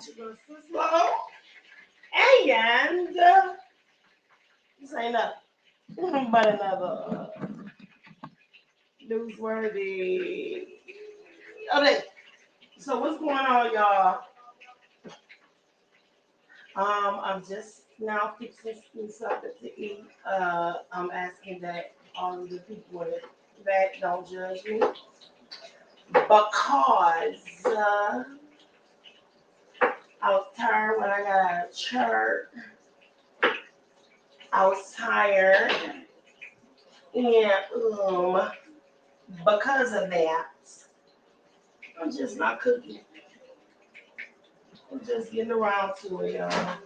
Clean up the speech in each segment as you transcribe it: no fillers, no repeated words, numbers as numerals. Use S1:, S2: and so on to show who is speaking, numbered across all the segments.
S1: Sugar Sis-Lo, and this ain't nothing but another newsworthy update. So what's going on, y'all? I'm just now fixing something to eat. I'm asking that all of the people in the back don't judge me because I was tired when I got out of church. I was tired, and because of that, I'm just not cooking. I'm just getting around to it, y'all.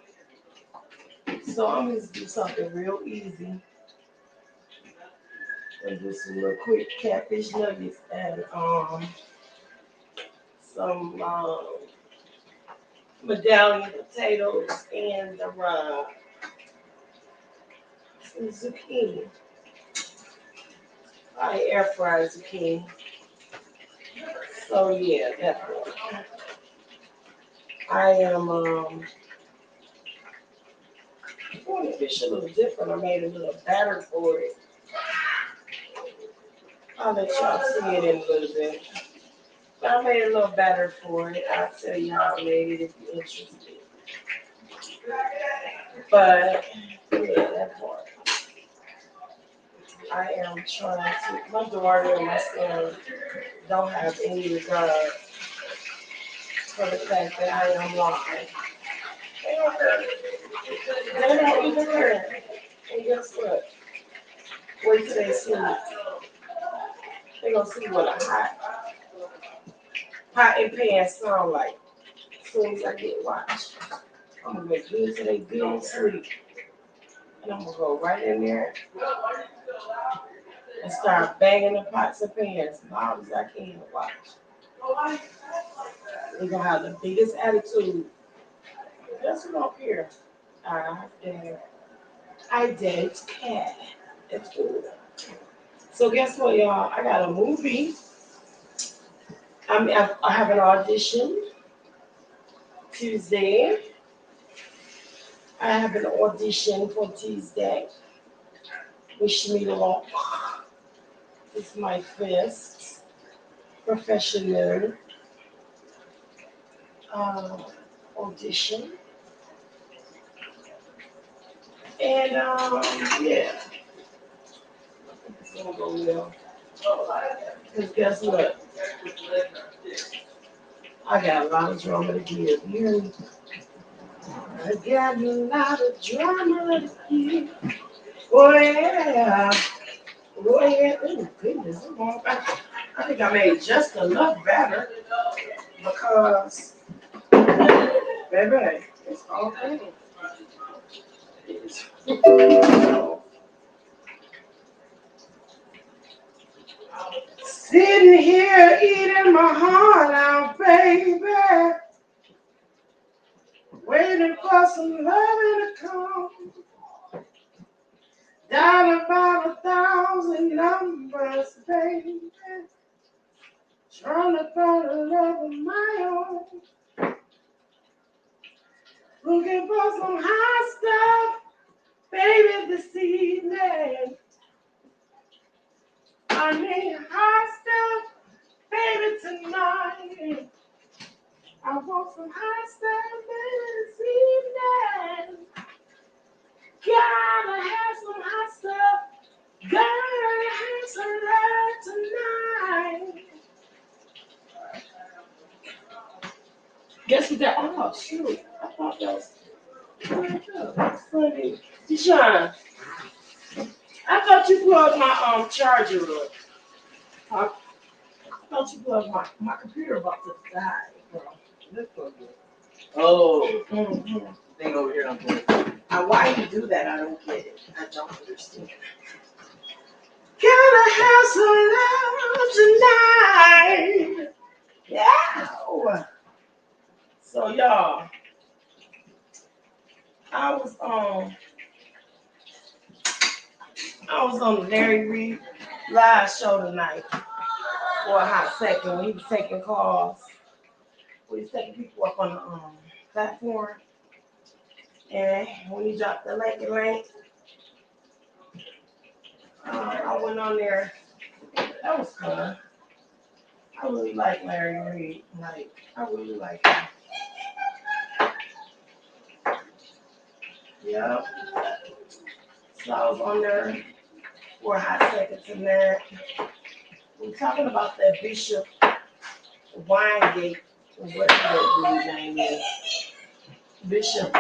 S1: So I'm just do something real easy and do some little quick catfish nuggets and some medallion potatoes and some zucchini. I air fry zucchini. So yeah, that's what I am. I want to fish a little different. I made a little batter for it. I'll let y'all see it in a little bit. I made a little batter for it. I'll tell you how I made it if you're interested. But yeah, that part. I am trying to. My daughter and my son don't have any regard for the fact that I am lying. They don't care. They don't even care. And guess what? Wait till they see it. They're gonna see what a hot and pan sound like as soon as I get watched. I'm gonna make good till they good and sleep. And I'm gonna go right in there and start banging the pots and pans as loud as I can to watch. They're gonna have the biggest attitude. That's what up here. I did care. It's cool. So guess what, y'all? I got a movie. I have an audition Tuesday. I have an audition for Tuesday. Wish me luck. It's my first professional audition. And yeah, it's gonna go well. Because guess what? I got a lot of drama to give. You hear me? I got a lot of drama to give. Oh yeah. Oh yeah. Oh goodness. I think I made just enough batter because, baby, it's all good. Sitting here eating my heart out, baby. Waiting for some loving to come. Down about 1,000 numbers, baby. Trying to find a love of my own. Looking for some hot stuff, baby, this evening. I need hot stuff, baby, tonight. I want some hot stuff, baby, this evening. Gotta have some hot stuff. Gotta have some love tonight. Guess what that? Oh shoot! I thought that was funny. Deshaun, I thought you plugged my charger up. I thought you plugged my computer about to die, bro.
S2: This one good. Oh,
S1: Mm-hmm.
S2: thing over here on the
S1: Why you do that? I don't get it. I don't understand. Gotta have some love tonight. Yeah. So y'all, I was on the Larry Reed live show tonight for a hot second when he was taking calls. When he was taking people up on the platform. And when he dropped the link, I went on there. That was fun. I really like Larry Reid. Like, I really like him. Yeah. So I was on there for a hot second tonight. We're talking about that Bishop Winegate, what that dude's name is. Bishop,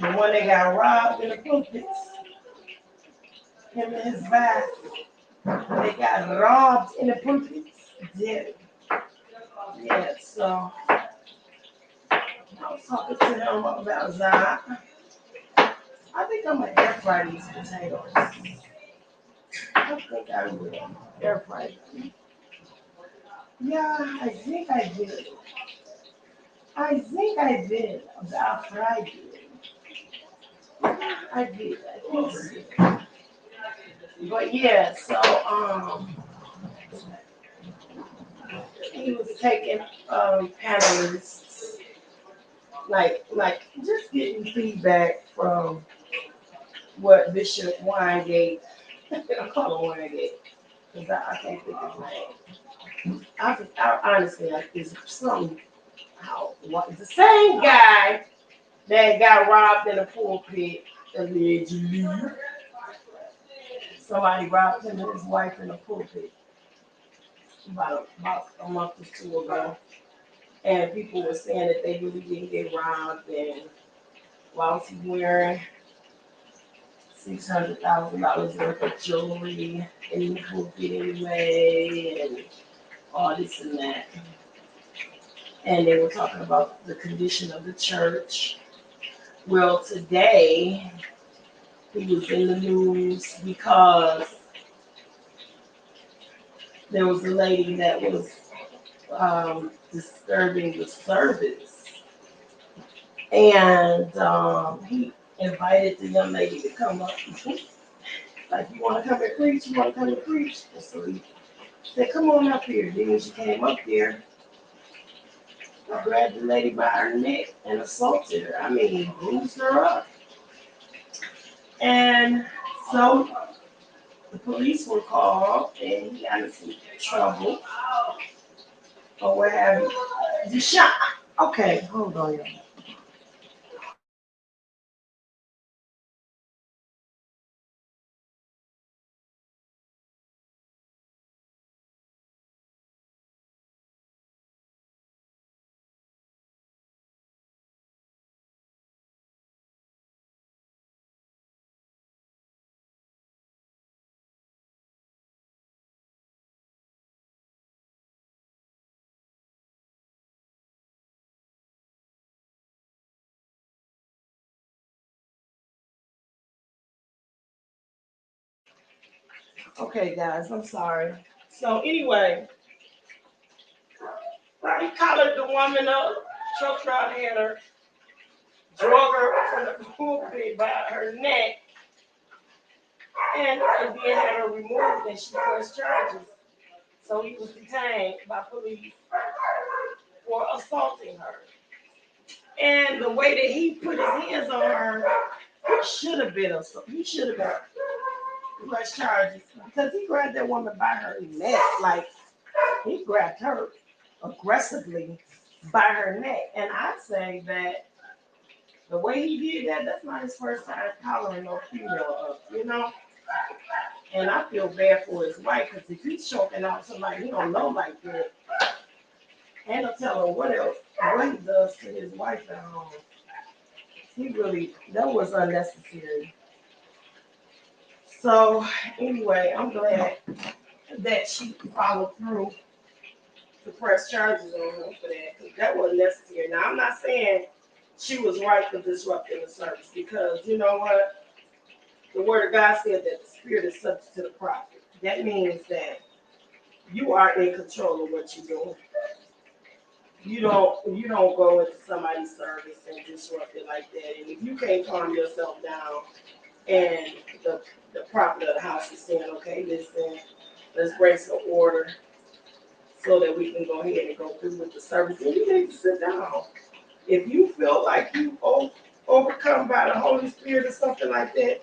S1: the one that got robbed in the pulpits. Him and his wife, they got robbed in the pulpits. Yeah. Yeah, so I was talking to him about that. I think I'm gonna air fry these potatoes. I think I will air fry them. Yeah, I think I did. About Friday. I did. I think I did. But yeah, so he was taking panelists, like just getting feedback from what Bishop Winegate. I call him Winegate because I can't think of his name. I honestly like it's something. What is the same guy that got robbed in a pulpit allegedly? Somebody robbed him and his wife in a pulpit about a month or two ago. And people were saying that they really didn't get robbed. And why was he wearing $600,000 worth of jewelry in the pulpit anyway? And all this and that. And they were talking about the condition of the church. Well, today he was in the news because there was a lady that was disturbing the service, and he invited the young lady to come up. Like, you want to come and preach? You want to come and preach? And so he said, "Come on up here." Then when she came up there, I grabbed the lady by her neck and assaulted her. I mean, bruised her up. And so the police were called and he got in some trouble or what have you. The shot. Okay, hold on, y'all. Okay, guys, I'm sorry. So anyway, he collared the woman up, choked her out, had her, drug her from the pulpit by her neck, and then had her removed, and she pressed charges. So he was detained by police for assaulting her. And the way that he put his hands on her, he should have been pressed charges because he grabbed that woman by her neck, like he grabbed her aggressively by her neck. And I say that the way he did that, that's not his first time collaring no female up, you know? And I feel bad for his wife because if he's choking out somebody he don't know like that, and I'll tell her what he does to his wife at home. That was unnecessary. So anyway, I'm glad that she followed through to press charges on him for that because that wasn't necessary. Now I'm not saying she was right for disrupting the service because you know what? The word of God said that the spirit is subject to the prophet. That means that you are in control of what you're doing. You don't go into somebody's service and disrupt it like that. And if you can't calm yourself down and the prophet of the house is saying, okay, listen, let's bring some order. so that we can go ahead and go through with the service. And you need to sit down. If you feel like you overcome by the Holy Spirit or something like that,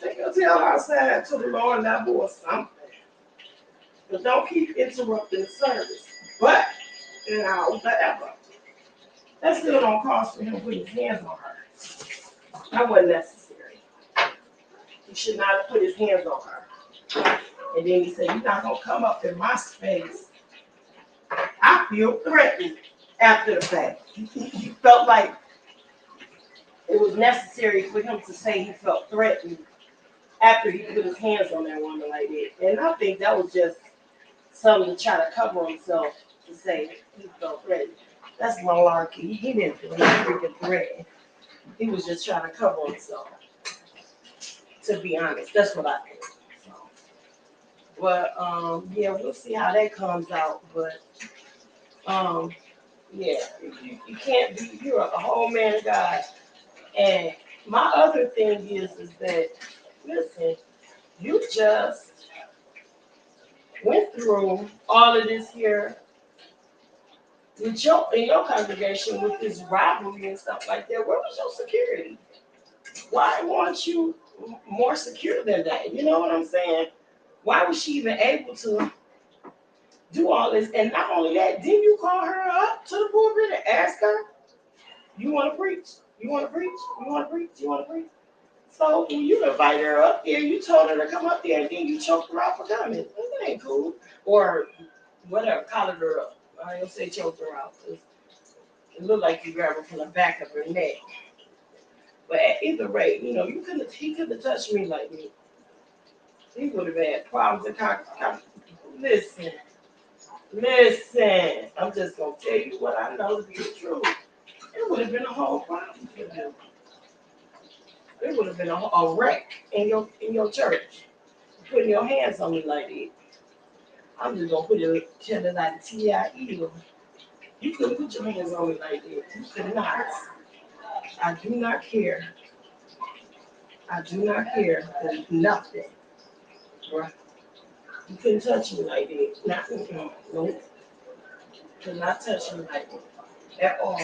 S1: take your tail outside to the lower level or something. But don't keep interrupting the service. But, whatever. That still don't cause for him to put his hands on her. That wasn't necessary. He should not have put his hands on her. And then he said, you're not going to come up in my space. I feel threatened after the fact. He felt like it was necessary for him to say he felt threatened after he put his hands on that woman like that. And I think that was just something to try to cover himself to say he felt threatened. That's malarkey. He didn't feel freaking threatened. He was just trying to cover himself. To be honest, that's what I think. So, but yeah, we'll see how that comes out. But yeah, you can't be. You're a whole man of God. And my other thing is that listen, you just went through all of this here with in your congregation with this rivalry and stuff like that. Where was your security? Why weren't you more secure than that? You know what I'm saying? Why was she even able to do all this? And not only that, didn't you call her up to the pulpit and ask her, you want to preach? You want to preach? You want to preach? You want to preach? So when you invited her up there, you told her to come up there and then you choked her out for coming. That ain't cool. Or whatever, collared her up. I don't say choked her out. It looked like you grabbed her from the back of her neck. But at either rate, you know, he couldn't have touched me like me. He would have had problems and listen. I'm just gonna tell you what I know to be the truth. It would have been a whole problem for you. It would have been a wreck in your church. Putting your hands on me like that. I'm just gonna tell it like TIE. You couldn't put your hands on me like that. You could not. I do not care. I do not care for nothing. Right? You couldn't touch me like that. Nope. Could not touch me like that at all.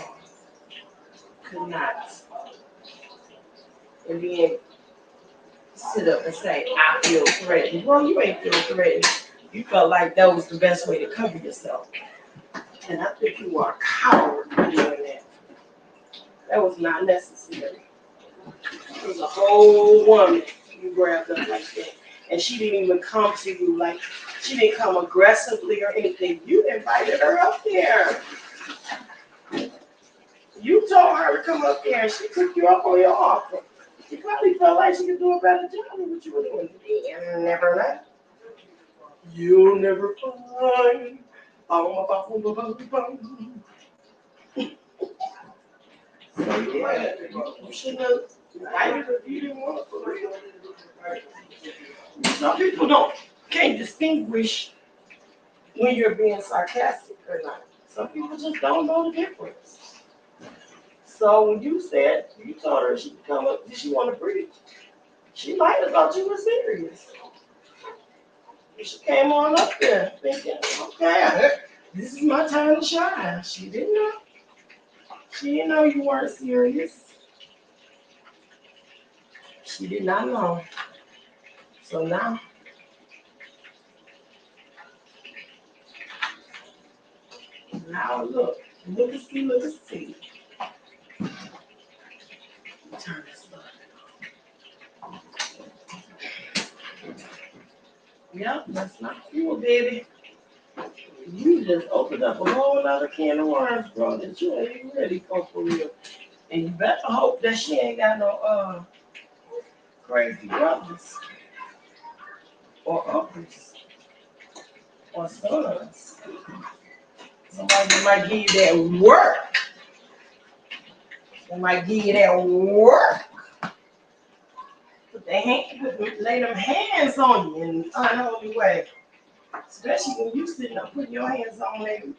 S1: Could not. And then sit up and say, I feel threatened. Well, you ain't feel threatened. You felt like that was the best way to cover yourself. And I think you are a coward for doing that. That was not necessary. It was a whole woman you grabbed up like that. And she didn't even come to you like, she didn't come aggressively or anything. You invited her up there. You told her to come up there and she took you up on your offer. She probably felt like she could do a better job than what you were doing. You never know. You'll never find. So yeah, you shouldn't have invited her if you didn't want to for real. Some people can't distinguish when you're being sarcastic or not. Some people just don't know the difference. So when you told her she could come up, did she want to preach? She might have thought you were serious. She came on up there thinking, okay, this is my time to shine. She didn't know. She didn't know you weren't serious. She did not know. So now, look and see. Turn this up. Yep, that's not cool, baby. You just opened up a whole other can of worms, bro, that you ain't even ready for real. And you better hope that she ain't got no crazy brothers or uncles or sons. Somebody that might give you that work. They might give you that work. Lay them hands on you in an unholy way. Especially when you sitting up putting your hands on them.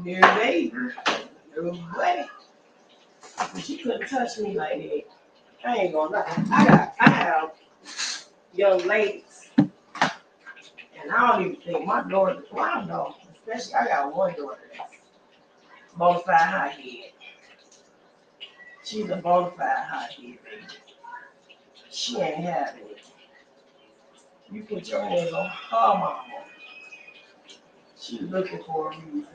S1: New baby. New buddy. But she couldn't touch me like that. I ain't gonna lie. I have young ladies. And And I don't even think my daughter, well, I don't know, especially I got one daughter that's bona fide hothead. She's a bona fide hothead, baby. She ain't having it. You put your hands on her mama. She's looking for a reason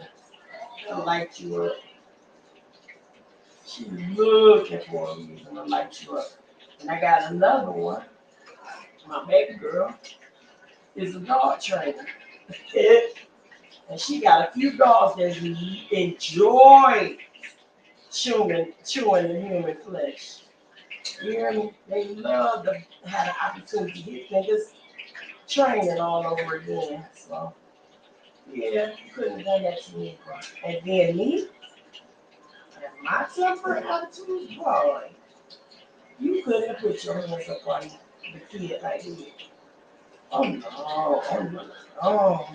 S1: to light you up. She's looking for a reason to light you up. And I got another one. My baby girl is a dog trainer. And she got a few dogs that enjoy chewing the human flesh. You hear me? They love to have an opportunity to hit niggas training all over again. So, yeah, you couldn't have done that to me, bro. And then me, and my temper and attitude, boy, you couldn't put your hands up on the kid like this. Oh no, oh no, oh.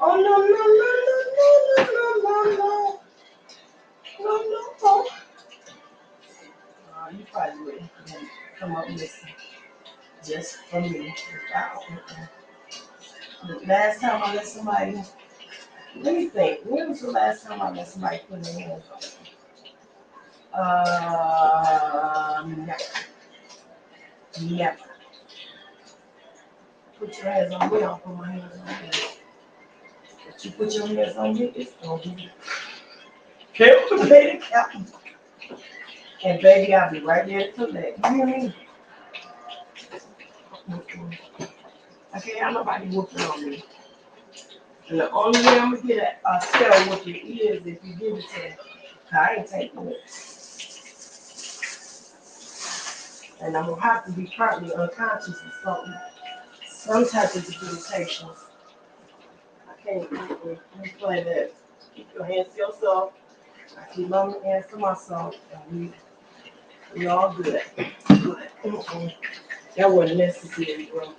S1: Oh no, no, no, no, no, no, no, no, no, no, no. You probably wouldn't come up with just for me. Wow. The last time I let somebody, let me think. When was the last time I let somebody put their hands on me? Never. Never. Put your hands on me, I'll put my hands on you. But you put your hands on me, it's gonna be calculated, calculated. And baby, I'll be right there to let you hear me. I can't have nobody whooping on me. And the only way I'm gonna get a spell whooping is if you give it to me. I ain't taking it. And I'm gonna have to be partly unconscious or something. Some type of debilitation. I can't play that. Keep your hands to yourself. I keep my hands to myself. And we all good. Good. That wasn't necessary, bro.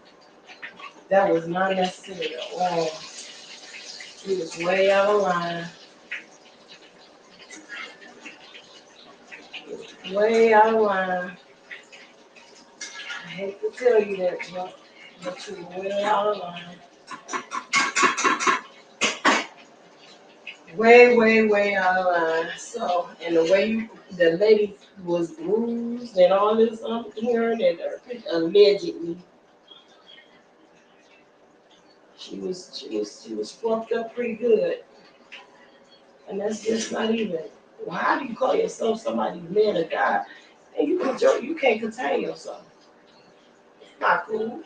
S1: That was not necessary at all. It was way out of line. Way out of line. I hate to tell you that, but you were way out of line. Way out of line. So, and the way the lady was bruised and all this, I'm hearing that allegedly she was fucked up pretty good, and that's just not even. Well, how do you call yourself somebody's man of God, and you can't contain yourself? It's not cool.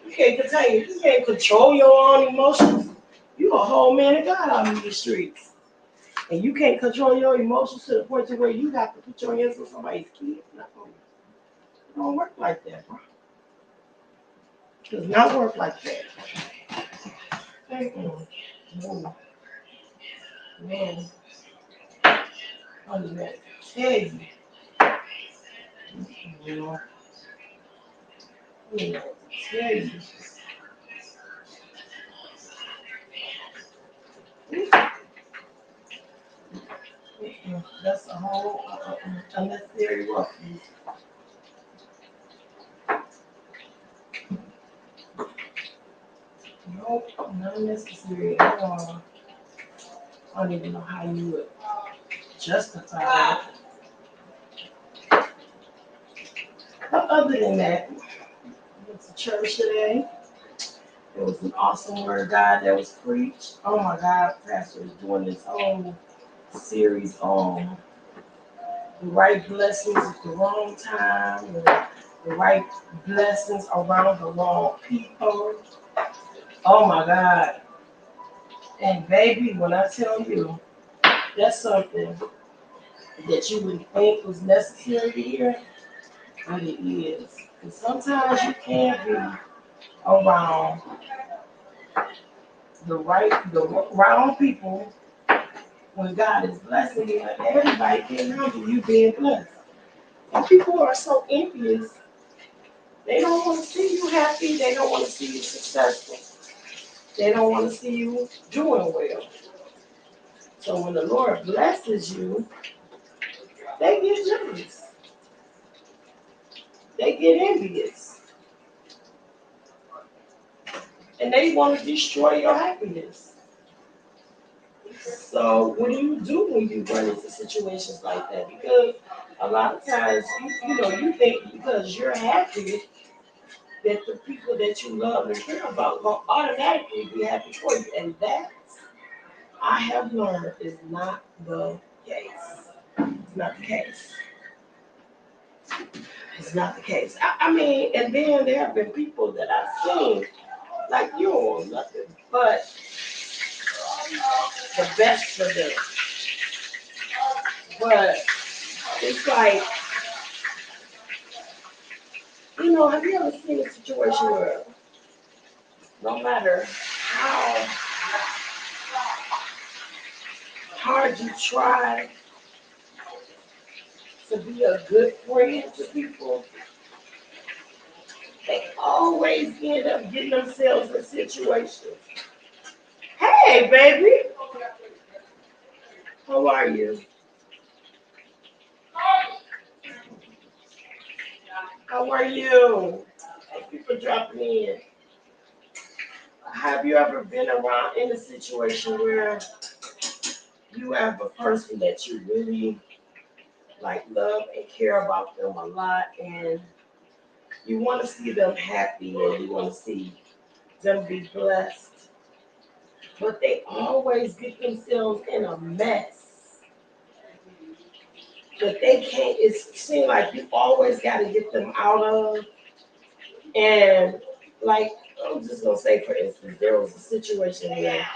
S1: You can't contain. You can't control your own emotions. You a whole man of God out in these streets. And you can't control your emotions to the point to where you have to put your hands on somebody's kid. No. It don't work like that, bro. It does not work like that. No. Man. I'm gonna tell you. You know what to tell you. That's a whole unnecessary roughness. Nope, not necessary at all. I don't even know how you would justify that. But other than that, I went to church today. It was an awesome word of God that was preached. Oh my God, Pastor is doing this whole series on the right blessings at the wrong time, the right blessings around the wrong people. Oh my God. And baby, when I tell you, that's something that you would think was necessary to hear, but it is. And sometimes you can't be around the wrong people when God is blessing you. And everybody can handle you being blessed. And people are so envious. They don't want to see you happy. They don't want to see you successful. They don't want to see you doing well. So when the Lord blesses you, they get jealous. They get envious. and they want to destroy your happiness. So what do you do when you run into situations like that? Because a lot of times, you think because you're happy that the people that you love and care about will automatically be happy for you, and that I have learned is not the case. It's not the case. It's not the case. I mean, and then there have been people that I've seen like you don't want nothing but the best for them. But it's like, have you ever seen a situation where no matter how hard you try to be a good friend to people, they always end up getting themselves in situations. Hey, baby, how are you? How are you? Thank you for dropping in. Have you ever been around in a situation where you have a person that you really like love and care about them a lot, and you want to see them happy and you want to see them be blessed, but they always get themselves in a mess that they can't, it seems like you always got to get them out of. And like, I'm just going to say, for instance, there was a situation where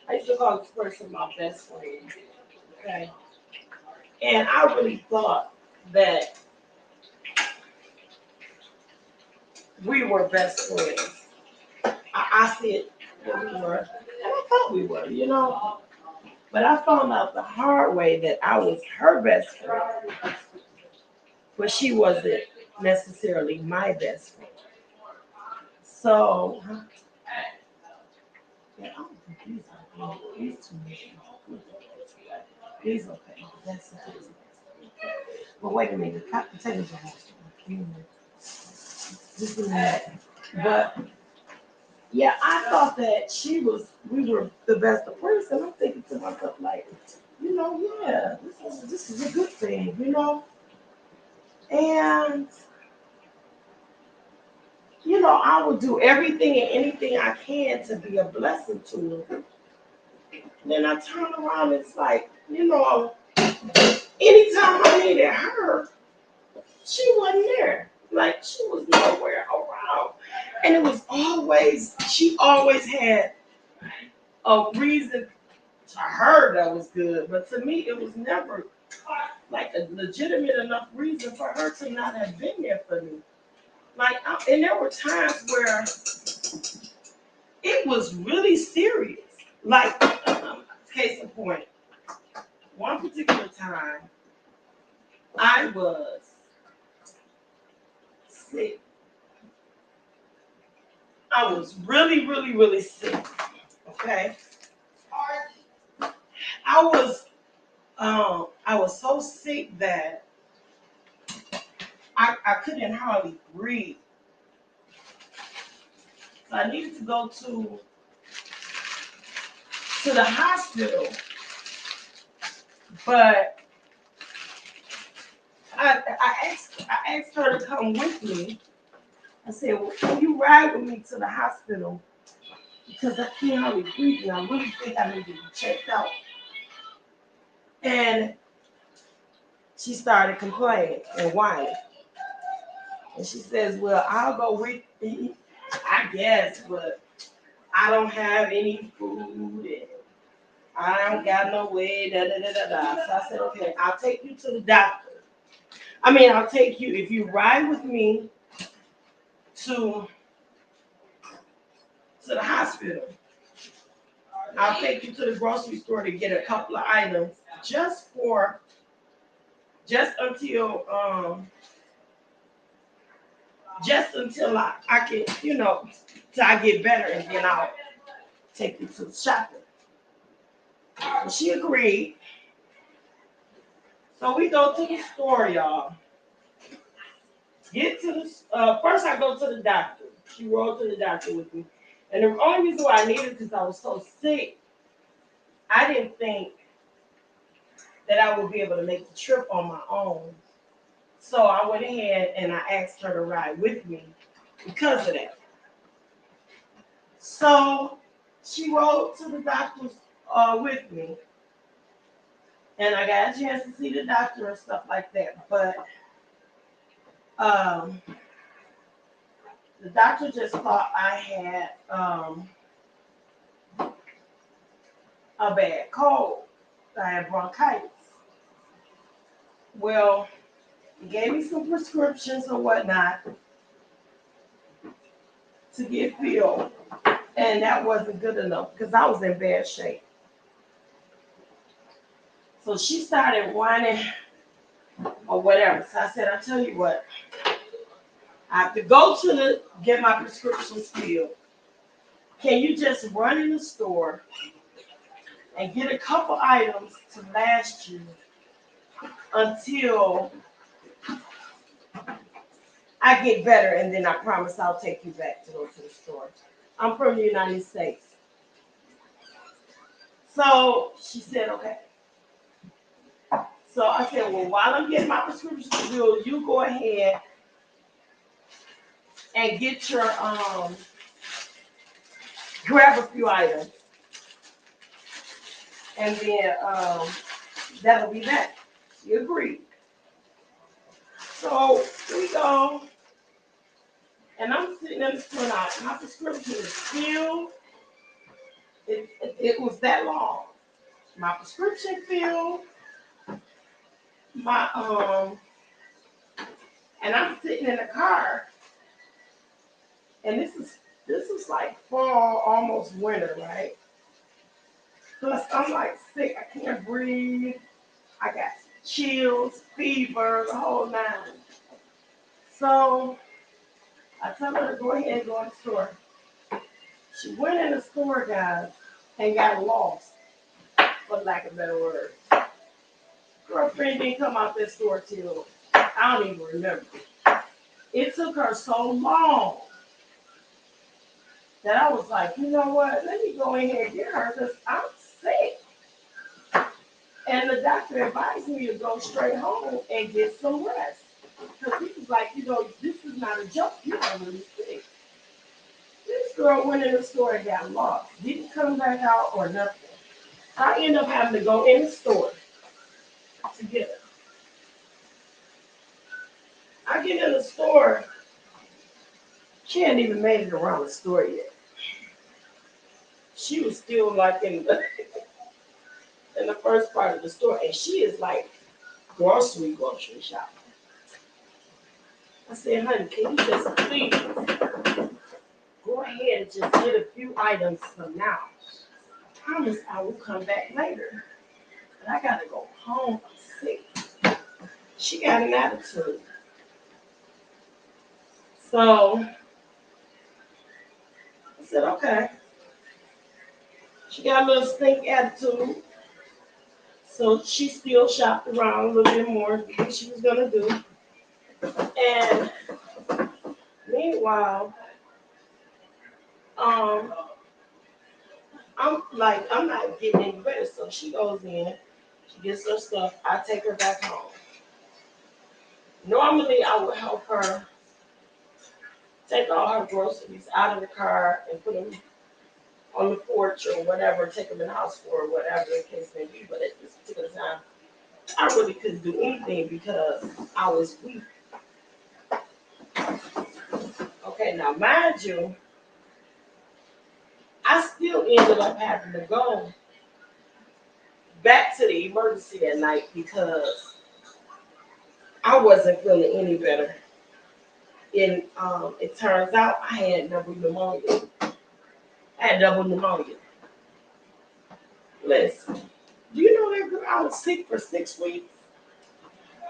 S1: I used to call this person my best friend, okay? And I really thought that we were best friends. I said that we were, and I thought we were. But I found out the hard way that I was her best friend, but she wasn't necessarily my best friend. So, yeah, I don't think he's too much. He's okay. That's the case. But wait a minute, the potatoes are hot. Just a minute. But yeah, I thought that we were the best of friends, and I'm thinking to myself like, yeah, this is a good thing. And I would do everything and anything I can to be a blessing to her. Then I turn around, it's like, anytime I needed her, she wasn't there. Like she was nowhere around. And it was always, she always had a reason to her that was good. But to me, it was never like a legitimate enough reason for her to not have been there for me. Like, and there were times where it was really serious. Like, case in point, one particular time, I was sick. I was really, really, really sick. Okay, I was so sick that I couldn't hardly breathe. So I needed to go to the hospital, but I asked her to come with me. I said, well, can you ride with me to the hospital? Because I can't hardly breathe and I really think I need to be checked out. And she started complaining and whining. And she says, well, I'll go with you, I guess, but I don't have any food and I don't got no way, da da da da da. So I said, okay, I'll take you to the doctor. I'll take you, if you ride with me to the hospital, I'll take you to the grocery store to get a couple of items just until I can, till I get better, and then I'll take you to the shopping. And she agreed. So we go to the store, y'all. Get to the first I go to the doctor. She rode to the doctor with me. And the only reason why I needed it because I was so sick, I didn't think that I would be able to make the trip on my own. So I went ahead and I asked her to ride with me because of that. So she rode to the doctor's with me, and I got a chance to see the doctor and stuff like that. But um, the doctor just thought I had a bad cold. I had bronchitis. Well, he gave me some prescriptions or whatnot to get filled, and that wasn't good enough because I was in bad shape. So she started whining or whatever. So I said, I tell you what, I have to go to get my prescriptions filled. Can you just run in the store and get a couple items to last you until I get better, and then I promise I'll take you back to go to the store. I'm from the United States. So she said, okay. So I said, well, while I'm getting my prescriptions filled, you go ahead and get your grab a few items, and then that'll be that. You agree? So we go, and I'm sitting in the store now. My prescription is filled. It was that long. My prescription filled. My and I'm sitting in the car, and this is like fall, almost winter, right? Plus I'm like sick. I can't breathe. I got chills, fever, the whole nine. So I tell her to go ahead and go in the store. She went in the store, guys, and got lost, for lack of a better word. Girlfriend didn't come out that store till I don't even remember. It took her so long that I was like, you know what? Let me go in here and get her because I'm sick. And the doctor advised me to go straight home and get some rest. Because he was like, this is not a joke. You're really sick. This girl went in the store and got lost. Didn't come back out or nothing. I ended up having to go in the store to get her. I get in the store. She hadn't even made it around the store yet. She was still like in the first part of the store, and she is like grocery shopping. I said, honey, can you just please go ahead and just get a few items for now? I promise I will come back later. But I gotta go home. I'm sick. She got an attitude. So I said, okay. She got a little stink attitude. So she still shopped around a little bit more than what she was gonna do. And meanwhile, I'm not getting any better. So she goes in, she gets her stuff, I take her back home. Normally I would help her take all her groceries out of the car and put them on the porch or whatever, take them in the house for whatever the case may be. But at this particular time, I really couldn't do anything because I was weak. Okay, now mind you, I still ended up having to go back to the emergency that night because I wasn't feeling any better. And it turns out I had double pneumonia. Listen, do you know that girl? I was sick for 6 weeks.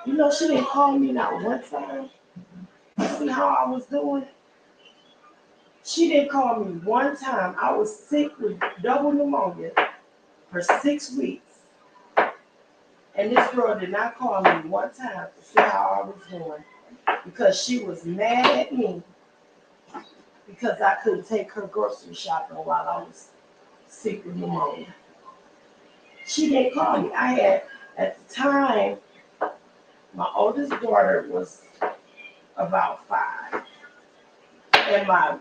S1: You know, she didn't call me not one time to see how I was doing. She didn't call me one time. I was sick with double pneumonia for 6 weeks. And this girl did not call me one time to see how I was doing because she was mad at me because I couldn't take her grocery shopping while I was sick with pneumonia. She didn't call me. I had, at the time, my oldest daughter was about 5, and my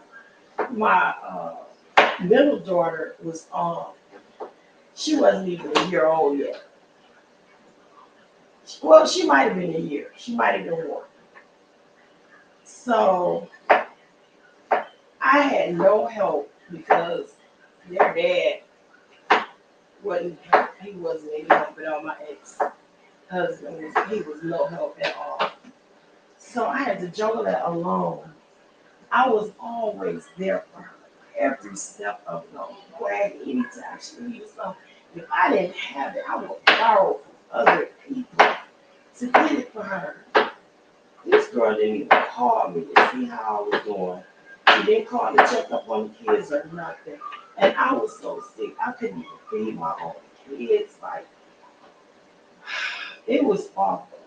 S1: middle daughter was she wasn't even a year old yet. Well, she might have been a year. She might have been 1. So I had no help because their dad wasn't. He wasn't any help at all. My ex-husband he was no help at all. So I had to juggle that alone. I was always there for her every step of the way. Anytime she needed something, if I didn't have it, I would borrow from other people to get it for her. This girl didn't even call me to see how I was doing. She didn't call to check up on the kids or nothing. And I was so sick, I couldn't even feed my own kids. Like, it was awful.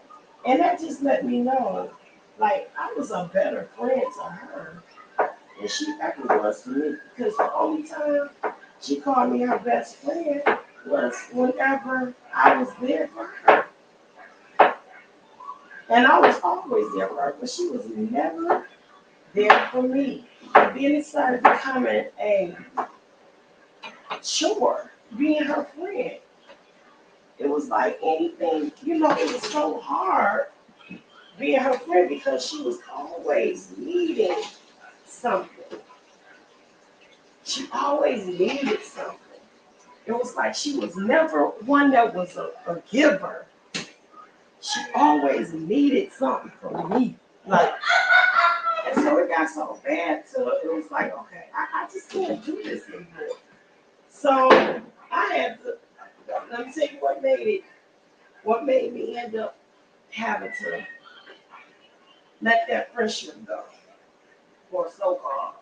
S1: And that just let me know, like, I was a better friend to her than she ever was to me. Because the only time she called me her best friend was whenever I was there for her. And I was always there for her, but she was never there for me. And then it started becoming a chore being her friend. It was like anything, it was so hard being her friend because she was always needing something. She always needed something. It was like she was never one that was a giver. She always needed something from me. Like, and so it got so bad till it was like, okay, I just can't do this anymore. So I had to, let me tell you what made me end up having to let that friendship go, or so-called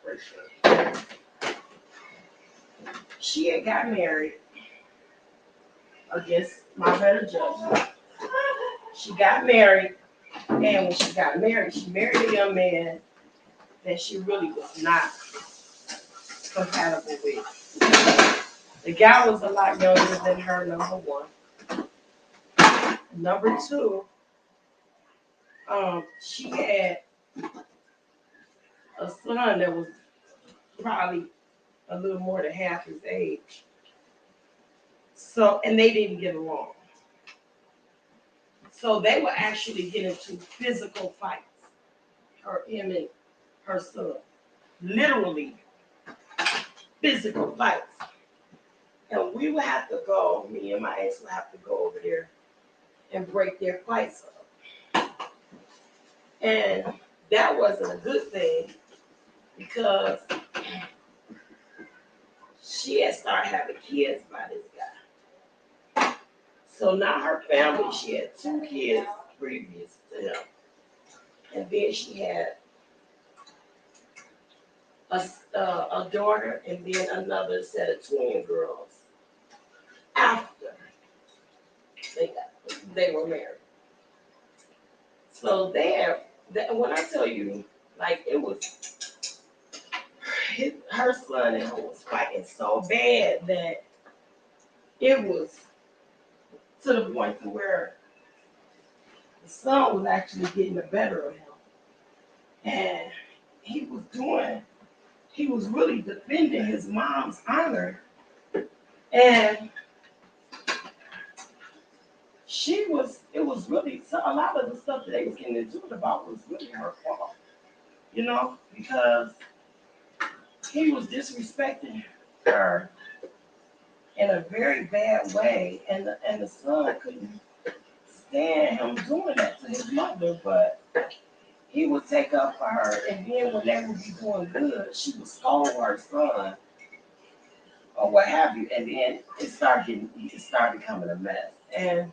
S1: friendship. She had got married against my better judgment. She got married, and when she got married, she married a young man that she really was not compatible with. The guy was a lot younger than her, number 1. Number 2, she had a son that was probably a little more than half his age. So, and they didn't get along. So they would actually get into physical fights, him and her son. Literally physical fights. And we would have to go, me and my ex would have to go over there and break their fights up. And that wasn't a good thing because she had started having kids by this guy. So now her family, she had 2 kids previous to him. And then she had a daughter and then another set of twin girls after they were married. So when I tell you, like, it was her son and her was fighting so bad that it was to the point to where the son was actually getting the better of him. And he was really defending his mom's honor. And it was really, so a lot of the stuff that they was getting into it about was really her fault, because he was disrespecting her in a very bad way, and the son couldn't stand him doing that to his mother, but he would take up for her, and then when they would be doing good, she would scold her son or what have you, and then it started becoming a mess. And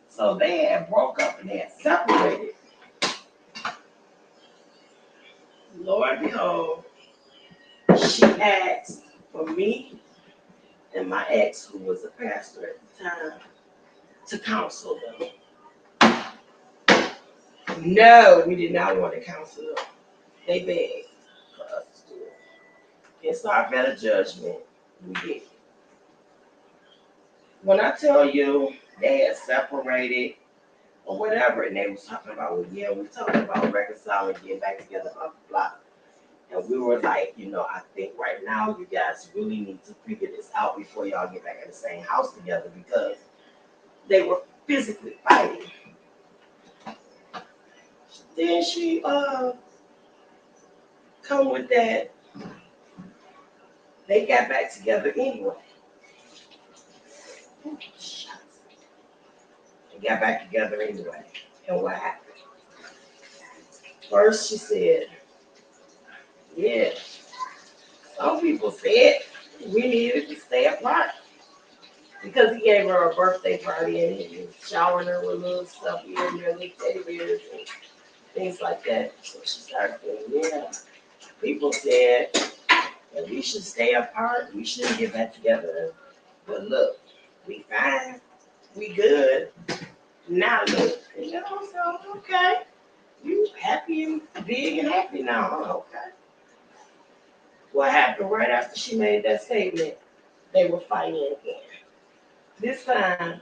S1: so they had broke up and they had separated. Lo and behold, she asked for me and my ex, who was a pastor at the time, to counsel them. No, we did not want to counsel them. They begged for us It's our better judgment. We did. When I tell you they had separated or whatever, and they was talking about, well, yeah, we're talking about reconciling, getting back together, blah, blah, blah. And we were like, I think right now you guys really need to figure this out before y'all get back in the same house together because they were physically fighting. Then she come with that. They got back together anyway. They got back together anyway. And what happened? First she said, yeah, some people said we needed to stay apart because he gave her a birthday party and he was showering her with little stuff here and there, little teddy bears and things like that. So she started saying, yeah, people said that we should stay apart, we shouldn't get back together. But look, we fine, we good. Now look, so okay, you happy and big and happy now, huh? Okay. What happened right after she made that statement? They were fighting again. This time,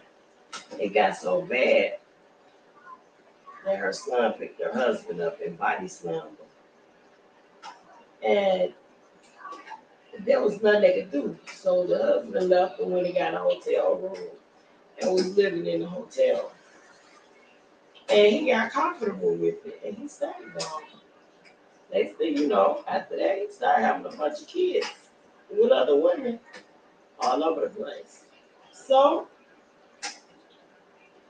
S1: it got so bad that her son picked her husband up and body slammed him. And there was nothing they could do. So the husband left and went and got a hotel room and was living in the hotel. And he got comfortable with it and he stayed on. Next thing after that, he started having a bunch of kids with other women all over the place. So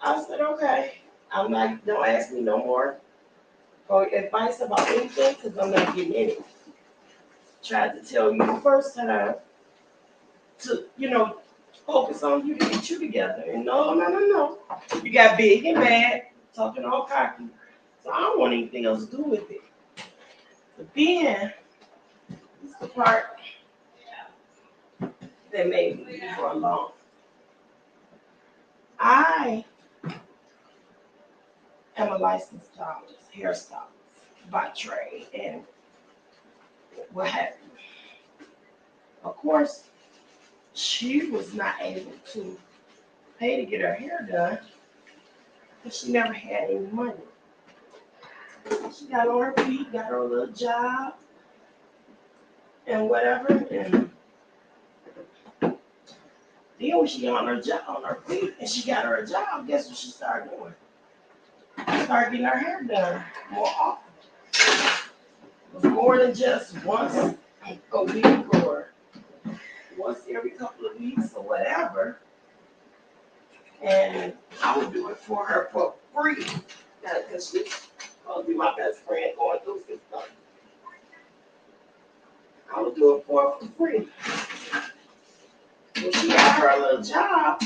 S1: I said, okay, I'm not, don't ask me no more for advice about anything because I'm not getting any. Tried to tell you the first time to, focus on you to get you together. And no. You got big and bad, talking all cocky. So I don't want anything else to do with it. But then, this is the part that made me leave her alone. I am a licensed hairstylist by trade and what have you. Of course, she was not able to pay to get her hair done because she never had any money. She got on her feet, got her little job and whatever, and then when she got on her feet and she got her a job, guess what she started doing? Started getting her hair done more often. It was more than just once a week or once every couple of weeks or whatever. And I would do it for her for free because she's supposed to be my best friend going through this stuff. I would do it for her for free. When she got her a little job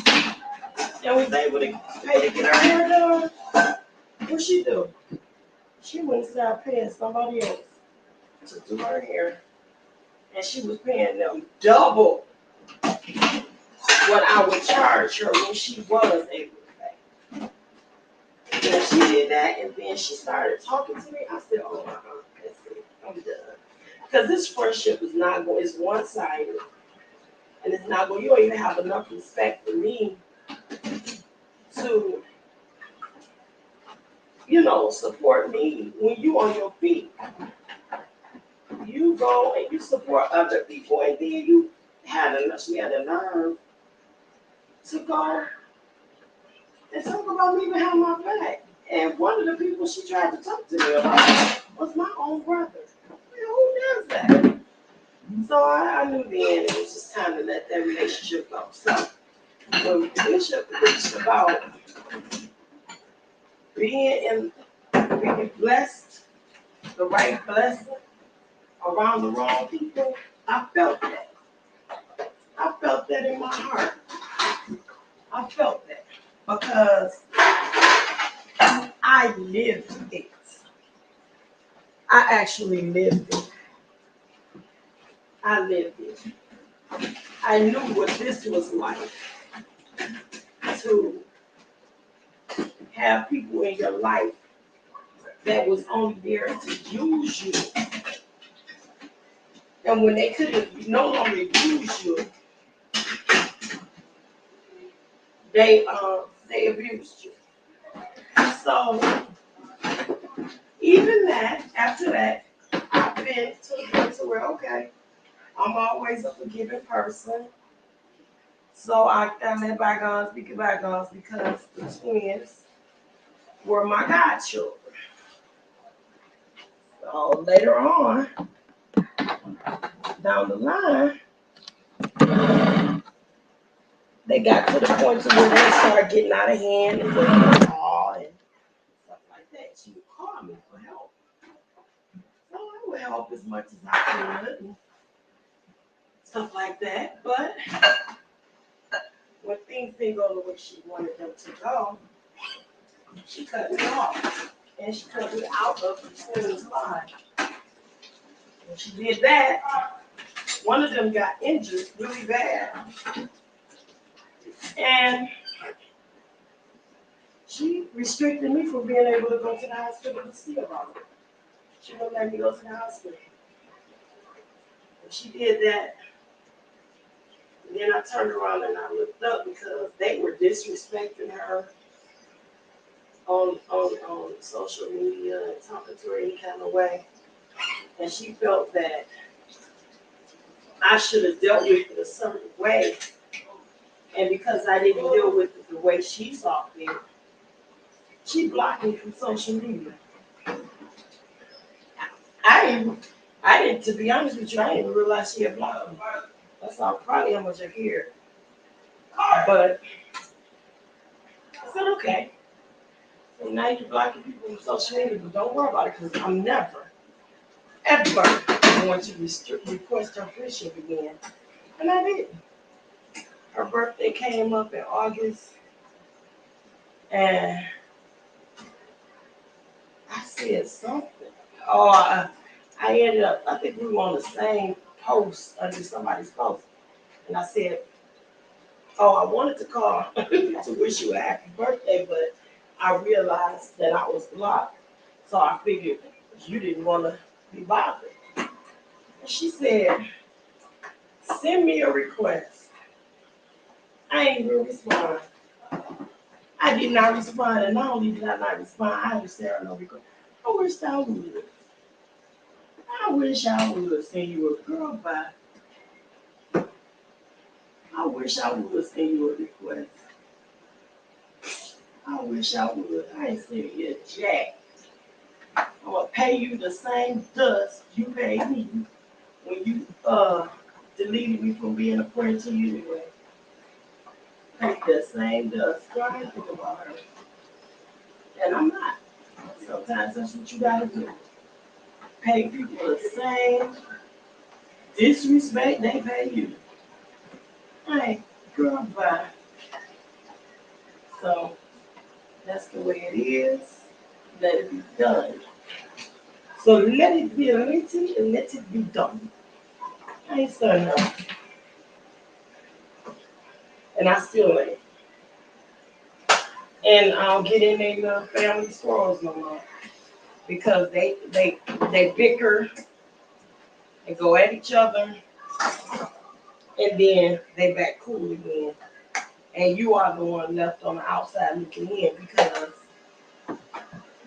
S1: and was able to pay to get her hair done, what she do? She went and started paying somebody else to do her hair. And she was paying them double what I would charge her when she was able to pay. And she did that, and then she started talking to me. I said, oh my God, that's it. I'm done. Because this friendship is not going, it's one-sided. And it's not going, you don't even have enough respect for me to, support me when you on your feet. You go and you support other people, and then she had the nerve to go and talk about me behind my back. And one of the people she tried to talk to me about was my own brother. Who does that? So I knew then it was just time to let that relationship go. So when Bishop preached about being blessed, the right blessing around the wrong people, I felt that. I felt that in my heart. I felt that because I lived it. I actually lived it. I lived it. I knew what this was like to have people in your life that was only there to use you And when they couldn't no longer use you, they abused you. So even that, after that, I've been to the point to where okay, I'm always a forgiving person. So I let bygones be bygones because the twins were my godchildren. So later on, down the line, they got to the point to where they started getting out of hand and they would call and stuff like that. She would call me for help. So I would help as much as I could and stuff like that. But when things didn't go the way she wanted them to go, she cut me off. And she cut me out of the twins' life. When she did that, one of them got injured really bad. And she restricted me from being able to go to the hospital to see about it. She wouldn't let me go to the hospital. And she did that. And then I turned around and I looked up because they were disrespecting her on social media and talking to her any kind of way. And she felt that I should have dealt with it a certain way. And because I didn't deal with it the way she saw fit, she blocked me from social media. I didn't, to be honest with you, I didn't realize she had blocked me. That's probably how much I cared. But I said, okay. So now you're blocking people from social media, but don't worry about it because I'm never, ever going to request her friendship again. And I did. Her birthday came up in August, and I said something. Oh, I ended up, I think we were on the same post under somebody's post. And I said, oh, I wanted to call to wish you a happy birthday, but I realized that I was blocked. So I figured you didn't want to be bothered. And she said, send me a request. I ain't even respond. I did not respond, and not only did I not respond, I didn't send her no request. I wish I would. I wish I would send you a girl bye. I wish I would send you a request. I wish I would. I ain't sending you a jack. I'm gonna pay you the same dust you paid me when you deleted me from being a friend to you anyway. Take the same dust. Girl, I ain't think about her. And I'm not. Sometimes that's what you gotta do. Pay people the same disrespect they pay you. Hey, girl, bye. So that's the way it is. Let it be done. So let it be written and let it be done. I ain't starting up. And I still ain't. And I don't get in their family quarrels no more. Because they bicker and go at each other and then they back cool again. And you are the one left on the outside looking in because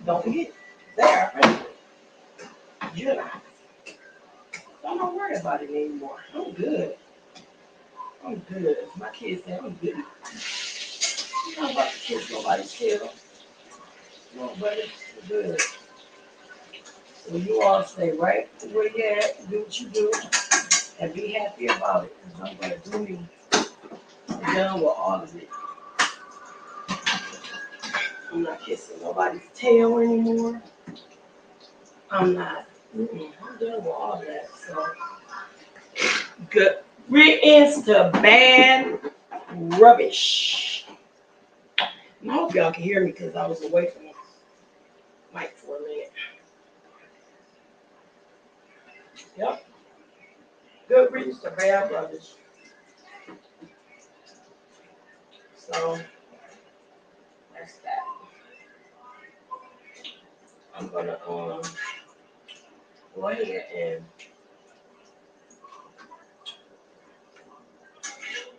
S1: don't forget, they are friends. You're not. So don't worry about it anymore. I'm good. I'm good. My kids say I'm good. I'm not about to kiss nobody's tail. No, but it's good. So you all stay right where you at, do what you do, and be happy about it. Because I'm going to do me. I'm done with all of it. I'm not kissing nobody's tail anymore. I'm not. I'm done with all that. So good. We're into bad rubbish. And I hope y'all can hear me because I was away from the mic for a minute. Yep. Good riddance to bad rubbish. So that's that. I'm gonna go ahead and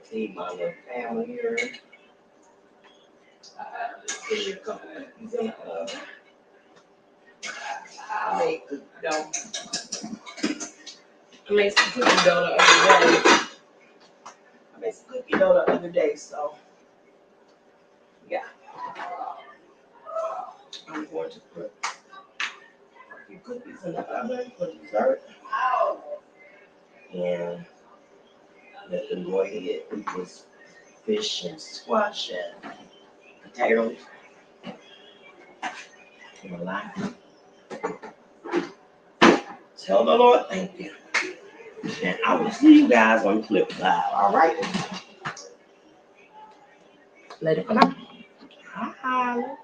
S1: feed my little family here. Give me a couple cookies in the oven. I made cookie dough. I made some cookie dough the other day. So yeah. I'm going to put a few cookies in the oven for dessert. And let them go ahead with this fish and squash and potatoes. In my life. Tell the Lord thank you. And I will see you guys on Flip Live. All right. Later for now. Hi.